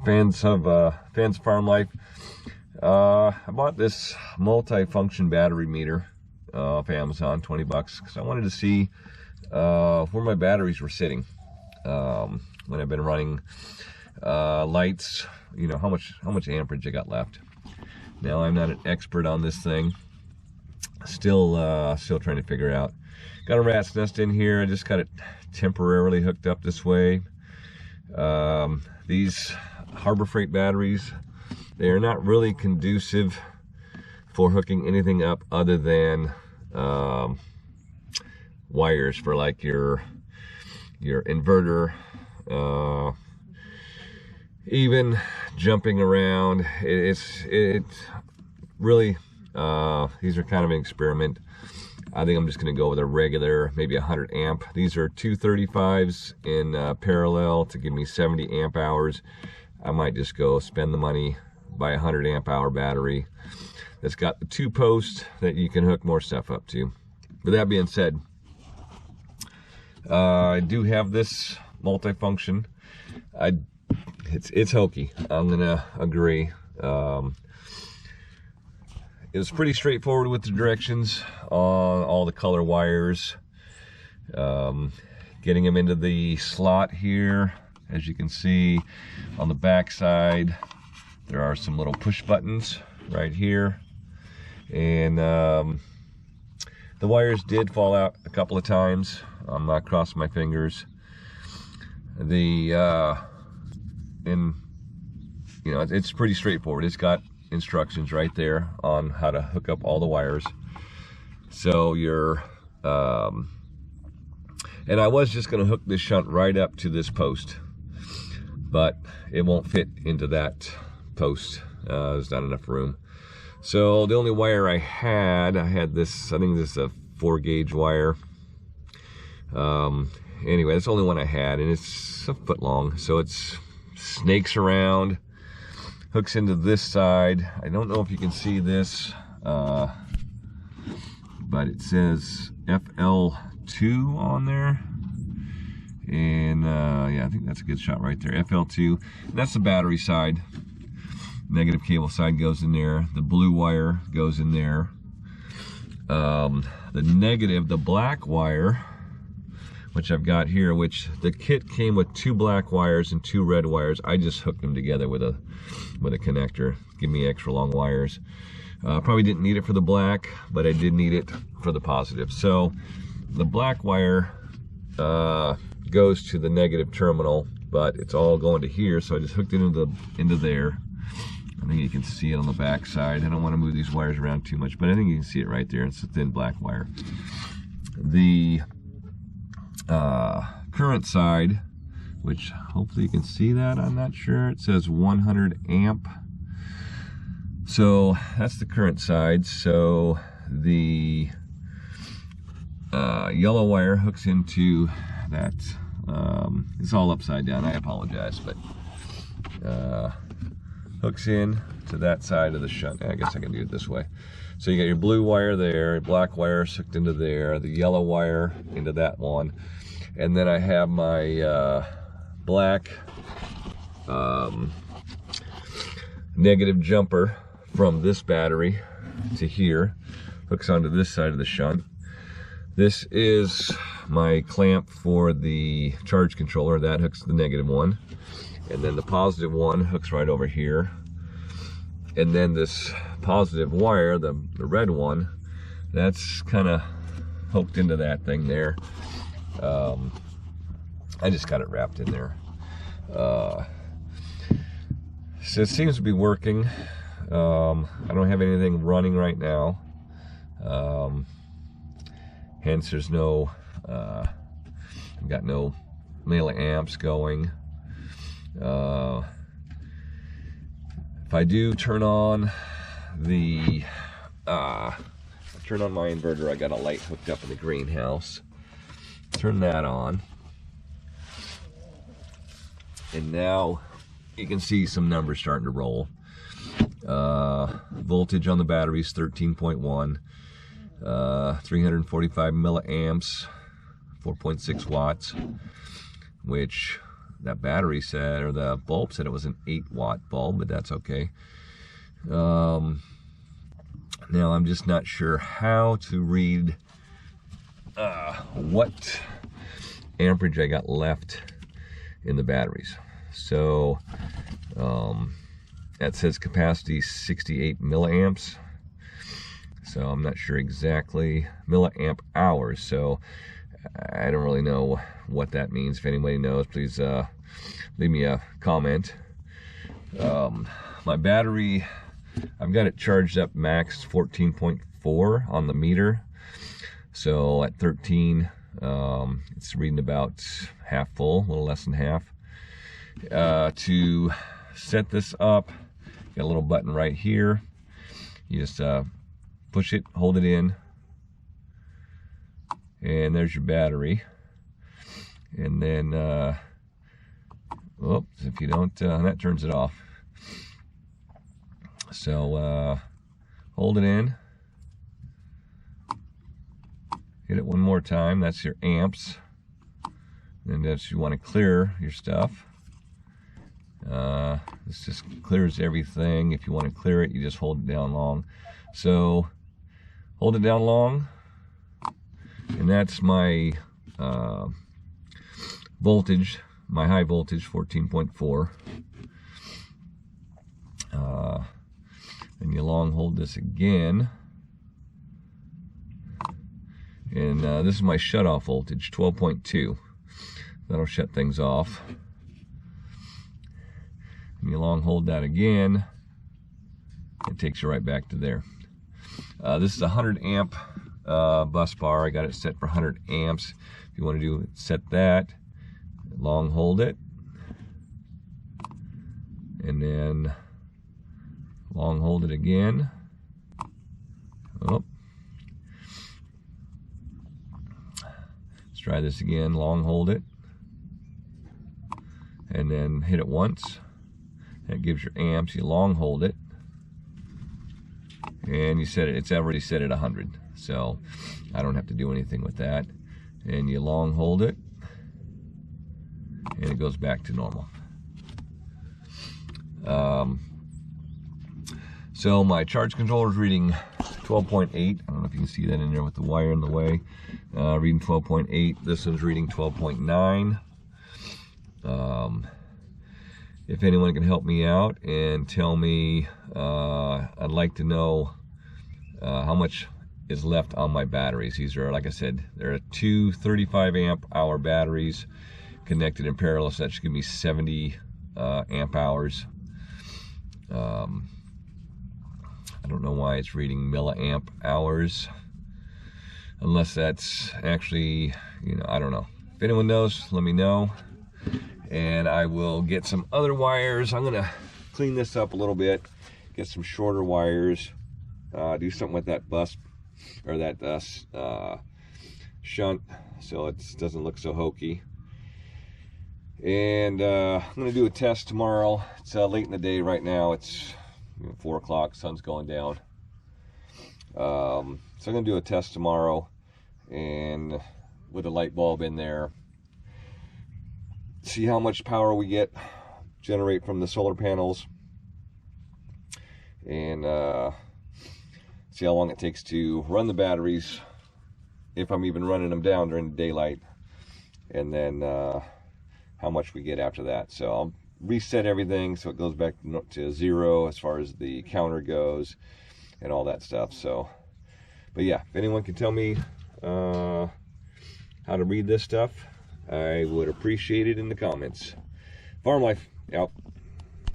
fans of farm life. I bought this multifunction battery meter off Amazon, 20 bucks, because I wanted to see where my batteries were sitting when I've been running lights. You know, how much amperage I got left. Now, I'm not an expert on this thing. Still trying to figure out. Got a rat's nest in here. I just got it temporarily hooked up this way. These Harbor Freight batteries, they are not really conducive for hooking anything up other than wires for like your inverter, even jumping around. It's really these are kind of an experiment. I think I'm just going to go with a regular, maybe 100 amp. These are 235s in parallel to give me 70 amp hours. I might just go spend the money, buy a 100 amp hour battery that's got the 2 posts that you can hook more stuff up to. With that being said, I do have this multifunction. It's hokey. I'm gonna agree. It was pretty straightforward with the directions on all the color wires. Getting them into the slot here, as you can see on the back side, there are some little push buttons right here, and the wires did fall out a couple of times. I'm not crossing my fingers. It's pretty straightforward. It's got instructions right there on how to hook up all the wires. So and I was just going to hook this shunt right up to this post, but it won't fit into that post. There's not enough room. So the only wire I had this, I think this is a 4-gauge wire. Anyway, that's the only one I had, and it's a foot long, so it's snakes around, hooks into this side. I don't know if you can see this, but it says FL2 on there, and yeah, I think that's a good shot right there, FL2. And that's the battery side. Negative cable side goes in there. The blue wire goes in there. The black wire, which I've got here, which the kit came with 2 black wires and 2 red wires. I just hooked them together with a connector. Give me extra long wires. Probably didn't need it for the black, but I did need it for the positive. So the black wire goes to the negative terminal, but it's all going to here, so I just hooked it into there. I think you can see it on the back side. I don't want to move these wires around too much, but I think you can see it right there. It's a thin black wire. The current side, which hopefully you can see that, I'm not sure, it says 100 amp. So that's the current side. So the yellow wire hooks into that. It's all upside down, I apologize, but hooks in to that side of the shunt. I guess I can do it this way. So you got your blue wire there, black wire hooked into there, the yellow wire into that one, and then I have my black negative jumper from this battery to here, hooks onto this side of the shunt. This is my clamp for the charge controller. That hooks to the negative one, and then the positive one hooks right over here. And then this positive wire, the red one, that's kind of hooked into that thing there. I just got it wrapped in there. So it seems to be working. I don't have anything running right now. Hence there's no, I've got no milliamps going. If I do turn on my inverter, I got a light hooked up in the greenhouse. Turn that on. And now you can see some numbers starting to roll. Voltage on the battery is 13.1, 345 milliamps, 4.6 watts, which that battery said, or the bulb said it was an 8-watt bulb, but that's okay. Now I'm just not sure how to read what amperage I got left in the batteries. So that says capacity 68 milliamps. So I'm not sure exactly milliamp hours. So I don't really know what that means. If anybody knows, please leave me a comment. My battery, I've got it charged up max 14.4 on the meter. So at 13, it's reading about half full, a little less than half. To set this up, got a little button right here. You just push it, hold it in, and there's your battery. And then, oops, if you don't, that turns it off. So hold it in, hit it one more time. That's your amps. And if you want to clear your stuff, this just clears everything. If you want to clear it, you just hold it down long. So hold it down long, and that's my voltage, my high voltage, 14.4. And you long hold this again, and this is my shut-off voltage, 12.2. That'll shut things off. And you long hold that again, it takes you right back to there. This is a 100 amp bus bar. I got it set for 100 amps. If you want to set that, long hold it, and then long hold it again. Oh. Let's try this again. Long hold it, and then hit it once. That gives your amps. You long hold it, and you set it. It's already set at 100, so I don't have to do anything with that. And you long hold it, and it goes back to normal. So my charge controller is reading 12.8. I don't know if you can see that in there with the wire in the way. Reading 12.8. This one's reading 12.9. If anyone can help me out and tell me, I'd like to know how much is left on my batteries. These are, like I said, there are two 35 amp hour batteries connected in parallel, so that should give me 70 amp hours. I don't know why it's reading milliamp hours, unless that's actually, you know, I don't know. If anyone knows, let me know, and I will get some other wires. I'm gonna clean this up a little bit, get some shorter wires, do something with that bus, or that shunt, so it doesn't look so hokey. And I'm gonna do a test tomorrow. It's late in the day right now. It's 4 o'clock, sun's going down. So I'm gonna do a test tomorrow, and with a light bulb in there, see how much power we generate from the solar panels, and see how long it takes to run the batteries, if I'm even running them down during the daylight, and then how much we get after that. So I'll reset everything so it goes back to 0 as far as the counter goes and all that stuff. So, but yeah, if anyone can tell me how to read this stuff, I would appreciate it in the comments. Farm Life out.